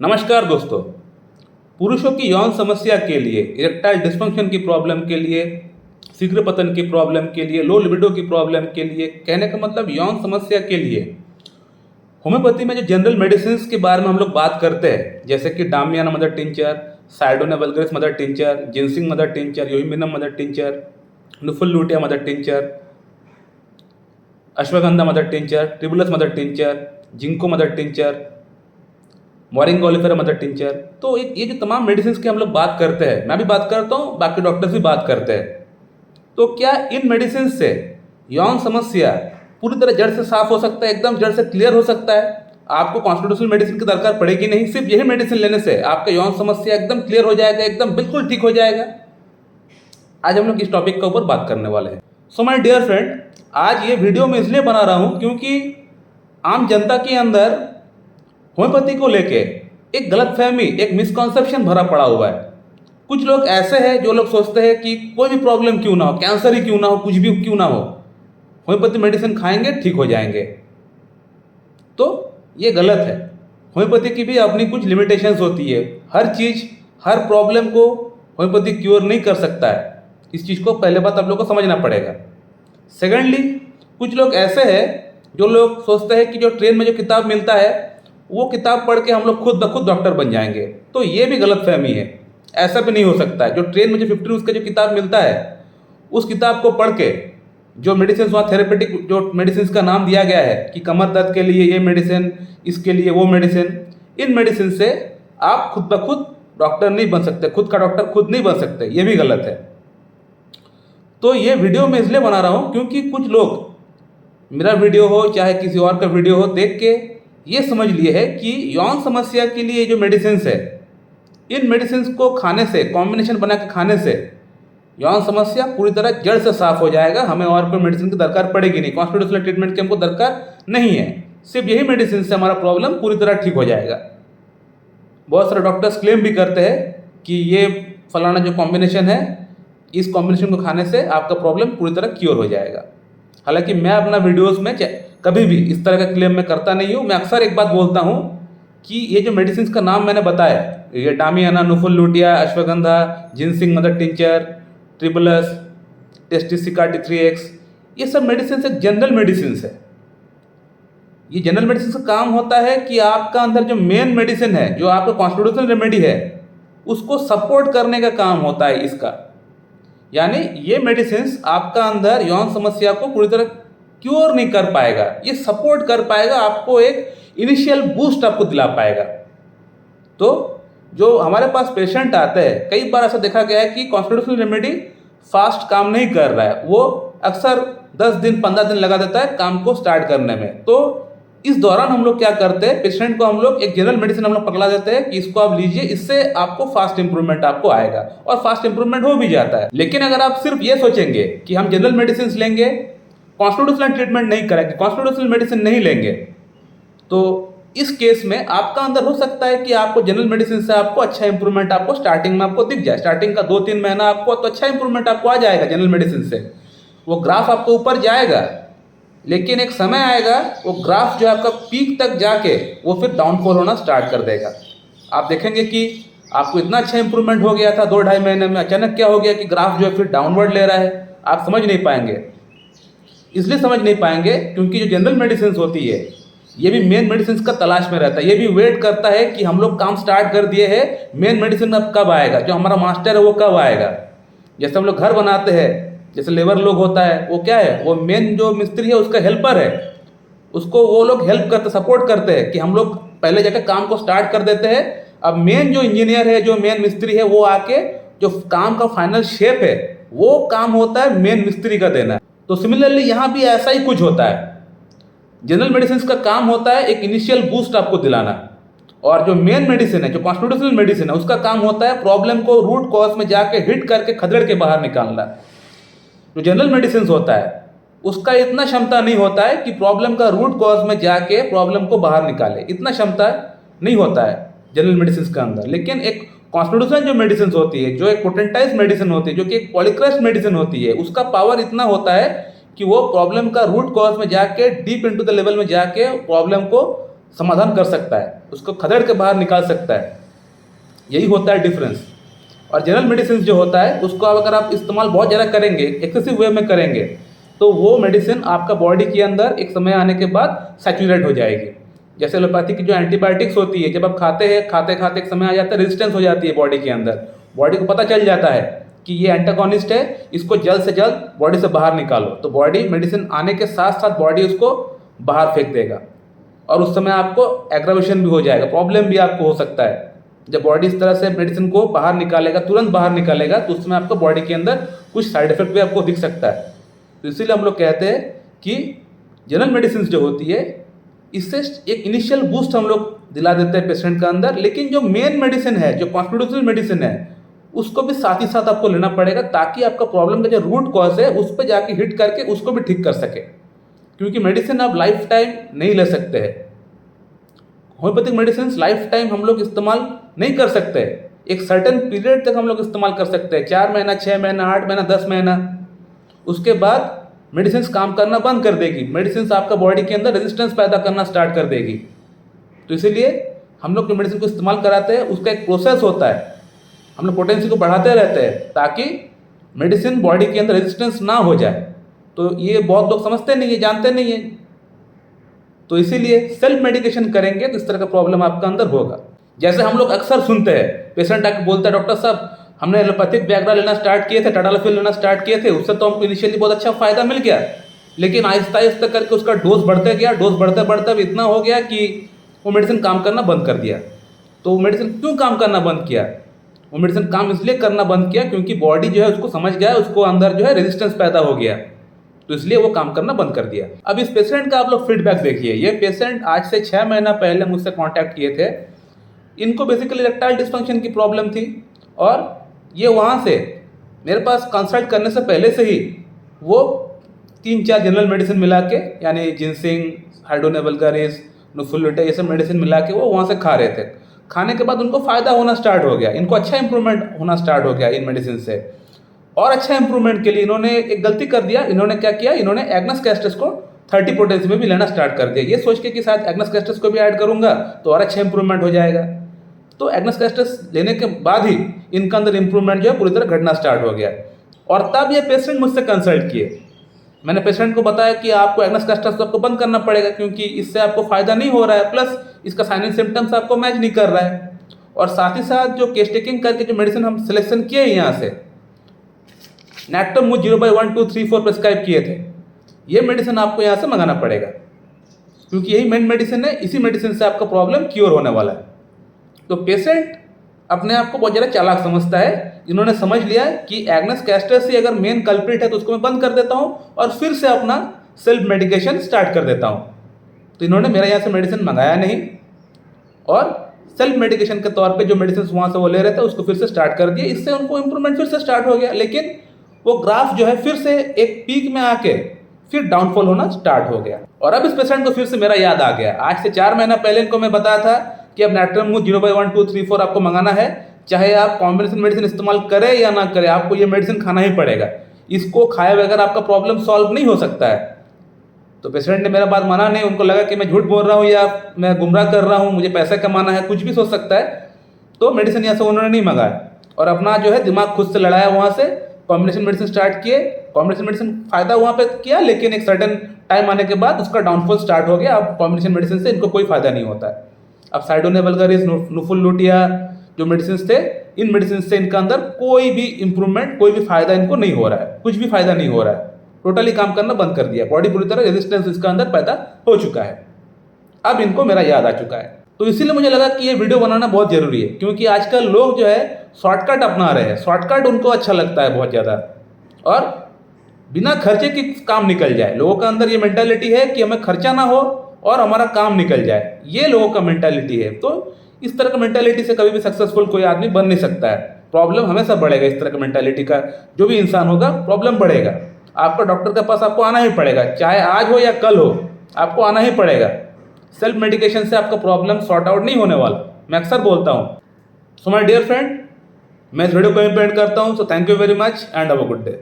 नमस्कार दोस्तों। पुरुषों की यौन समस्या के लिए, इरेक्टाइल डिस्फंक्शन की प्रॉब्लम के लिए, शीघ्र पतन की प्रॉब्लम के लिए, लो लिबिडो की प्रॉब्लम के लिए, कहने का मतलब यौन समस्या के लिए होम्योपैथी में जो जनरल मेडिसिन के बारे में हम लोग बात करते हैं, जैसे कि डामियाना मदर टिंचर, साइडोना वल्गरिस mother tincture, ginseng mother tincture, योहिमिनम mother tincture, nuphar lutea mother tincture, ashwagandha mother tincture, tribulus mother tincture, ginkgo mother tincture, moringa oleifera mother tincture. तो ये जो तमाम मेडिसिन की हम लोग बात करते हैं, मैं भी बात करता हूँ, बाकी डॉक्टर्स भी बात करते हैं। तो क्या इन मेडिसिन से यौन समस्या पूरी तरह जड़ से साफ हो सकता है, एकदम जड़ से क्लियर हो सकता है? आपको कॉन्स्टिट्यूशनल मेडिसिन की दरकार पड़ेगी नहीं, सिर्फ यही मेडिसिन लेने से आपका यौन समस्या एकदम क्लियर हो जाएगा, एकदम बिल्कुल ठीक हो जाएगा। आज हम लोग इस टॉपिक के ऊपर बात करने वाले हैं। सो माय डियर फ्रेंड, आज ये वीडियो मैं इसलिए बना रहा हूँ क्योंकि आम जनता के अंदर होम्योपैथी को लेके एक गलतफहमी, एक मिसकॉन्सेप्शन भरा पड़ा हुआ है। कुछ लोग ऐसे हैं जो लोग सोचते हैं कि कोई भी प्रॉब्लम क्यों ना हो, कैंसर ही क्यों ना हो, कुछ भी क्यों ना हो, होम्योपैथी मेडिसिन खाएंगे ठीक हो जाएंगे। तो ये गलत है। होम्योपैथी की भी अपनी कुछ लिमिटेशंस होती है। हर चीज़, हर प्रॉब्लम को होम्योपैथी क्योर नहीं कर सकता है। इस चीज़ को पहले बात आप लोग को समझना पड़ेगा। सेकेंडली, कुछ लोग ऐसे हैं जो लोग सोचते हैं कि जो ट्रेन में जो किताब मिलता है वो किताब पढ़ के हम लोग खुद ब खुद डॉक्टर बन जाएंगे। तो ये भी गलतफहमी है। ऐसा भी नहीं हो सकता है। जो ट्रेन में जो 50 रूल्स का जो किताब मिलता है, उस किताब को पढ़ के जो मेडिसिन, वहाँ थेरेपेटिक जो मेडिसिन का नाम दिया गया है कि कमर दर्द के लिए ये मेडिसिन, इसके लिए वो मेडिसिन, इन मेडिसिन से आप खुद ब खुद डॉक्टर नहीं बन सकते, खुद का डॉक्टर खुद नहीं बन सकते। ये भी गलत है। तो ये वीडियो मैं इसलिए बना रहा हूँ क्योंकि कुछ लोग मेरा वीडियो हो चाहे किसी और का वीडियो हो देख के ये समझ लिए है कि यौन समस्या के लिए जो मेडिसिन है, इन मेडिसिन को खाने से, कॉम्बिनेशन बना के खाने से यौन समस्या पूरी तरह जड़ से साफ हो जाएगा, हमें और कोई मेडिसिन की दरकार पड़ेगी नहीं, कॉन्स्टिट्यूशनल ट्रीटमेंट की हमको दरकार नहीं है, सिर्फ यही मेडिसिन से हमारा प्रॉब्लम पूरी तरह ठीक हो जाएगा। बहुत सारे डॉक्टर्स क्लेम भी करते हैं कि ये फलाना जो कॉम्बिनेशन है, इस कॉम्बिनेशन को खाने से आपका प्रॉब्लम पूरी तरह क्योर हो जाएगा। हालांकि मैं अपना वीडियोस में कभी भी इस तरह का क्लेम मैं करता नहीं हूँ। मैं अक्सर एक बात बोलता हूँ कि ये जो मेडिसिन का नाम मैंने बताया, ये damiana, nuphar lutea, ashwagandha, ginseng mother tincture, tribulus, टेस्टिसिका T3X, ये सब मेडिसिन एक जनरल मेडिसिन है। ये जनरल मेडिसिन का काम होता है कि आपका अंदर जो मेन मेडिसिन है, जो आपका कॉन्स्टिट्यूशनल रेमेडी है, उसको सपोर्ट करने का काम होता है इसका। यानी ये मेडिसिन आपका अंदर यौन समस्या को पूरी तरह क्योर नहीं कर पाएगा, ये सपोर्ट कर पाएगा, आपको एक इनिशियल बूस्ट आपको दिला पाएगा। तो जो हमारे पास पेशेंट आते हैं, कई बार ऐसा देखा गया है कि कॉन्स्टिट्यूशनल रेमेडी फास्ट काम नहीं कर रहा है, वो अक्सर 10 दिन 15 दिन लगा देता है काम को स्टार्ट करने में। तो इस दौरान हम लोग क्या करते हैं, पेशेंट को हम लोग एक जनरल मेडिसिन हम लोग पकड़ा देते हैं कि इसको आप लीजिए, इससे आपको फास्ट इंप्रूवमेंट आपको आएगा, और फास्ट इंप्रूवमेंट हो भी जाता है। लेकिन अगर आप सिर्फ ये सोचेंगे कि हम जनरल मेडिसिन लेंगे, कॉन्स्टिट्यूशनल ट्रीटमेंट नहीं करेंगे, कॉन्स्टिट्यूशनल मेडिसिन नहीं लेंगे, तो इस केस में आपका अंदर हो सकता है कि आपको जनरल मेडिसिन से आपको अच्छा इंप्रूवमेंट आपको स्टार्टिंग में आपको दिख जाए। स्टार्टिंग का 2-3 महीना आपको तो अच्छा इंप्रूवमेंट आपको आ जाएगा जनरल मेडिसिन से, वो ग्राफ आपको ऊपर जाएगा। लेकिन एक समय आएगा, वो ग्राफ जो है आपका पीक तक जाके वो फिर डाउनफॉल होना स्टार्ट कर देगा। आप देखेंगे कि आपको इतना अच्छा इंप्रूवमेंट हो गया था 2-2.5 महीने में, अचानक क्या हो गया कि ग्राफ जो है फिर डाउनवर्ड ले रहा है। आप समझ नहीं पाएंगे। इसलिए समझ नहीं पाएंगे क्योंकि जो जनरल मेडिसिन होती है, ये भी मेन मेडिसिन का तलाश में रहता है। ये भी वेट करता है कि हम लोग काम स्टार्ट कर दिए हैं, मेन मेडिसिन अब कब आएगा, जो हमारा मास्टर है वो कब आएगा। जैसे हम लोग घर बनाते हैं, जैसे लेबर लोग होता है, वो क्या है, वो मेन जो मिस्त्री है उसका हेल्पर है, उसको वो लोग हेल्प करते, सपोर्ट करते हैं कि हम लोग पहले जाकर काम को स्टार्ट कर देते हैं। अब मेन जो इंजीनियर है, जो मेन मिस्त्री है, वो आके जो काम का फाइनल शेप है, वो काम होता है मेन मिस्त्री का देना। तो सिमिलरली यहाँ भी ऐसा ही कुछ होता है। जनरल मेडिसिन का काम होता है एक इनिशियल बूस्ट आपको दिलाना, और जो मेन मेडिसिन है, जो कॉन्स्टिट्यूशनल मेडिसिन है, उसका काम होता है प्रॉब्लम को रूट कॉज में जाके हिट करके खदेड़ के बाहर निकालना। जो जनरल मेडिसिन होता है उसका इतना क्षमता नहीं होता है कि प्रॉब्लम का रूट कॉज में जाके प्रॉब्लम को बाहर निकाले, इतना क्षमता नहीं होता है जनरल मेडिसिन के अंदर। लेकिन एक कॉन्स्टिट्यूशनल जो मेडिसिन होती है, जो एक पोटेंटाइज मेडिसिन होती है, जो कि एक पॉलीक्रेस्ट मेडिसिन होती है, उसका पावर इतना होता है कि वो प्रॉब्लम का रूट कॉज में जाके, डीप इनटू द लेवल में जाके प्रॉब्लम को समाधान कर सकता है, उसको खदेड़ के बाहर निकाल सकता है। यही होता है डिफरेंस। और जनरल मेडिसिन जो होता है उसको अगर आप इस्तेमाल बहुत ज़्यादा करेंगे, एक्सेसिव वे में करेंगे, तो वो मेडिसिन आपका बॉडी के अंदर एक समय आने के बाद सैचुरेट हो जाएगी। जैसे एलोपैथी की जो एंटीबायोटिक्स होती है, जब आप खाते हैं, खाते खाते एक समय आ जाता है, रेजिस्टेंस हो जाती है बॉडी के अंदर। बॉडी को पता चल जाता है कि ये एंटागोनिस्ट है, इसको जल्द से जल्द बॉडी से बाहर निकालो। तो बॉडी मेडिसिन आने के साथ साथ बॉडी उसको बाहर फेंक देगा, और उस समय आपको एग्रावेशन भी हो जाएगा, प्रॉब्लम भी आपको हो सकता है। जब बॉडी इस तरह से मेडिसिन को बाहर निकालेगा, तुरंत बाहर निकालेगा, तो उसमें आपको बॉडी के अंदर कुछ साइड इफेक्ट भी आपको दिख सकता है। तो इसीलिए हम लोग कहते हैं कि जनरल मेडिसिन जो होती है, इससे एक इनिशियल बूस्ट हम लोग दिला देते हैं पेशेंट के अंदर, लेकिन जो मेन मेडिसिन है, जो कॉन्स्टिट्यूशनल मेडिसिन है, उसको भी साथ ही साथ आपको लेना पड़ेगा, ताकि आपका प्रॉब्लम का जो रूट कॉज है उस पर जाके हिट करके उसको भी ठीक कर सके। क्योंकि मेडिसिन आप लाइफ टाइम नहीं ले सकते हैं। होम्योपैथिक मेडिसिन लाइफ टाइम हम लोग इस्तेमाल नहीं कर सकते। एक सर्टेन पीरियड तक हम लोग इस्तेमाल कर सकते हैं, 4 महीना, 6 महीना, 8 महीना, 10 महीना। उसके बाद मेडिसिन काम करना बंद कर देगी, मेडिसिन आपका बॉडी के अंदर रेजिस्टेंस पैदा करना स्टार्ट कर देगी। तो इसीलिए हम लोग जो मेडिसिन को इस्तेमाल कराते हैं उसका एक प्रोसेस होता है, हम लोग पोटेंसी को बढ़ाते रहते हैं ताकि मेडिसिन बॉडी के अंदर रेजिस्टेंस ना हो जाए। तो ये बहुत लोग समझते नहीं है, जानते नहीं है। तो इसीलिए सेल्फ मेडिकेशन करेंगे तो इस तरह का प्रॉब्लम आपका अंदर होगा। जैसे हम लोग अक्सर सुनते हैं, पेशेंट आके बोलता है, डॉक्टर साहब हमने एलोपैथिक वियाग्रा लेना स्टार्ट किए थे, टाटालोफिल लेना स्टार्ट किए थे, उससे तो हमको इनिशियली बहुत अच्छा फायदा मिल गया, लेकिन आहिस्ता आहिस्ता करके उसका डोज बढ़ते गया, डोज बढ़ते बढ़ते अब इतना हो गया कि वो मेडिसिन काम करना बंद कर दिया। तो वो मेडिसिन क्यों काम करना बंद किया? वो मेडिसिन काम इसलिए करना बंद किया क्योंकि बॉडी जो है उसको समझ गया, उसको अंदर जो है रेजिस्टेंस पैदा हो गया, तो इसलिए वो काम करना बंद कर दिया। अब इस पेशेंट का आप लोग फीडबैक देखिए। ये पेशेंट आज से 6 महीना पहले मुझसे कांटेक्ट किए थे। इनको बेसिकली इरेक्टाइल डिस्फंक्शन की प्रॉब्लम थी, और ये वहाँ से मेरे पास कंसल्ट करने से पहले से ही वो 3-4 जनरल मेडिसिन मिला के, यानी जिनसिंग, हाइड्रोनिया वल्गारिस, नुफुलुटेक, ये सब मेडिसिन मिला के वो वहाँ से खा रहे थे। खाने के बाद उनको फ़ायदा होना स्टार्ट हो गया, इनको अच्छा इंप्रूवमेंट होना स्टार्ट हो गया इन मेडिसिन से। और अच्छा इंप्रूवमेंट के लिए इन्होंने एक गलती कर दिया। इन्होंने क्या किया, इन्होंने एग्नस कैस्टस को 30 पोटेंसी में भी लेना स्टार्ट कर दिया, ये सोच के कि शायद एग्नस कैस्टस को भी ऐड करूंगा तो और अच्छा इंप्रूवमेंट हो जाएगा। तो एग्नस कैस्टस लेने के बाद ही इनका अंदर इंप्रूवमेंट जो है पूरी तरह घटना स्टार्ट हो गया। और तब ये पेशेंट मुझसे कंसल्ट किए। मैंने पेशेंट को बताया कि आपको एग्नस कैस्टस तो आपको बंद करना पड़ेगा, क्योंकि इससे आपको फायदा नहीं हो रहा है, प्लस इसका साइन एंड सिम्टम्स आपको मैच नहीं कर रहा है। और साथ ही साथ जो केस टेकिंग करके जो मेडिसिन हम सिलेक्शन किए यहाँ से, नैक्टोमूव 0/1, 2, 3, 4 प्रिस्क्राइब किए थे, ये मेडिसिन आपको यहाँ से मंगाना पड़ेगा, क्योंकि यही मेन मेडिसिन है, इसी मेडिसिन से आपका प्रॉब्लम क्योर होने वाला है। तो पेशेंट अपने आप को बहुत ज़्यादा चालाक समझता है। इन्होंने समझ लिया कि एग्नस कैस्टस ही अगर मेन कल्प्रिट है तो उसको मैं बंद कर देता हूँ और फिर से अपना सेल्फ मेडिकेशन स्टार्ट कर देता हूँ। तो इन्होंने मेरे यहाँ से मेडिसिन मंगाया नहीं, और सेल्फ मेडिकेशन के तौर पे जो मेडिसिन वहाँ से वो ले रहे थे उसको फिर से स्टार्ट कर दिया। इससे उनको इंप्रूवमेंट फिर से स्टार्ट हो गया, लेकिन वो ग्राफ जो है फिर से एक पीक में आके फिर डाउनफॉल होना स्टार्ट हो गया। और अब इस पेशेंट को फिर से मेरा याद आ गया। आज से 4 महीना पहले इनको मैं बताया था कि अब नैक्टोमूव 0/1, 2, 3, 4 आपको मंगाना है, चाहे आप कॉम्बिनेशन मेडिसिन इस्तेमाल करें या ना करें, आपको ये मेडिसिन खाना ही पड़ेगा। इसको खाए बगैर आपका प्रॉब्लम सॉल्व नहीं हो सकता है। तो पेशेंट ने मेरा बात माना नहीं, उनको लगा कि मैं झूठ बोल रहा हूँ या मैं गुमराह कर रहा हूँ, मुझे पैसा कमाना है, कुछ भी सोच सकता है। तो मेडिसिन यहाँ से उन्होंने नहीं मंगाया और अपना जो है दिमाग खुद से लड़ाया। वहाँ से कॉम्बिनेशन मेडिसिन स्टार्ट किए, कॉम्बिनेशन मेडिसिन फायदा वहाँ पे किया, लेकिन एक सर्टेन टाइम आने के बाद उसका डाउनफॉल स्टार्ट हो गया। अब कॉम्बिनेशन मेडिसिन से इनको कोई फायदा नहीं होता है। अब साइडोनिया वल्गारिस, नुफुलुटिया जो मेडिसिन थे, इन मेडिसिन से इनका अंदर कोई भी इंप्रूवमेंट, कोई भी फायदा इनको नहीं हो रहा है, कुछ भी फायदा नहीं हो रहा है। टोटली काम करना बंद कर दिया, बॉडी पूरी तरह रेजिस्टेंस इसका अंदर पैदा हो चुका है। अब इनको मेरा याद आ चुका है, तो इसीलिए मुझे लगा कि ये वीडियो बनाना बहुत जरूरी है, क्योंकि आजकल लोग जो है शॉर्टकट अपना रहे हैं। शॉर्टकट उनको अच्छा लगता है बहुत ज़्यादा, और बिना खर्चे की काम निकल जाए। लोगों का अंदर ये मेंटालिटी है कि हमें खर्चा ना हो और हमारा काम निकल जाए, ये लोगों का मेंटालिटी है। तो इस तरह का मेंटालिटी से कभी भी सक्सेसफुल कोई आदमी बन नहीं सकता है। प्रॉब्लम हमेशा बढ़ेगा। इस तरह का मेंटालिटी का जो भी इंसान होगा, प्रॉब्लम बढ़ेगा। आपका डॉक्टर के पास आपको आना ही पड़ेगा, चाहे आज हो या कल हो, आपको आना ही पड़ेगा। सेल्फ मेडिकेशन से आपका प्रॉब्लम सॉर्ट आउट नहीं होने वाला, मैं अक्सर बोलता हूँ। सो माय डियर फ्रेंड, मैं इस वीडियो को एंड करता हूँ। So thank you very much and have a good day.